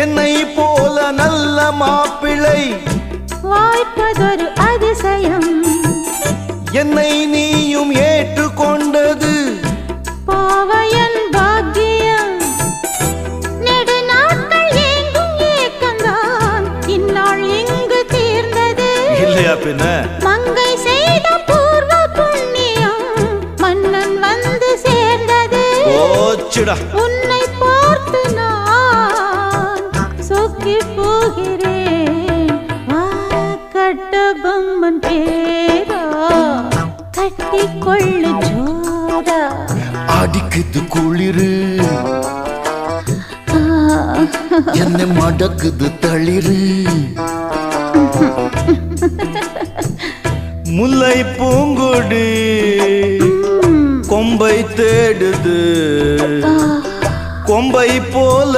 என்னை போல நல்ல மாப்பிள்ளை வாய்ப்பதொரு அதிசயம். என்னை நீயும் ஏற்றுக்கொண்டது பாவையன் பாக்கியம். நெடுநாட்கள் ஏங்கும் ஏக்கந்தான் இந்நாள் இங்கு தீர்ந்தது. இல்லையா பின்ன? மங்கை செய்த பூர்வ புண்ணியம் மன்னன் வந்து சேர்ந்தது. ஓச்சுடா. உன்னை பார்த்து நான் சொக்கி போகிறேன். கட்டபொம்மன் பேரா கட்டிக்கொள்ளு ஜோரா. அடிக்குது குளிரு என்னை மடக்குது தளிரு. முல்லை பூங்கொடி கொம்பை தேடுது கொம்பை போல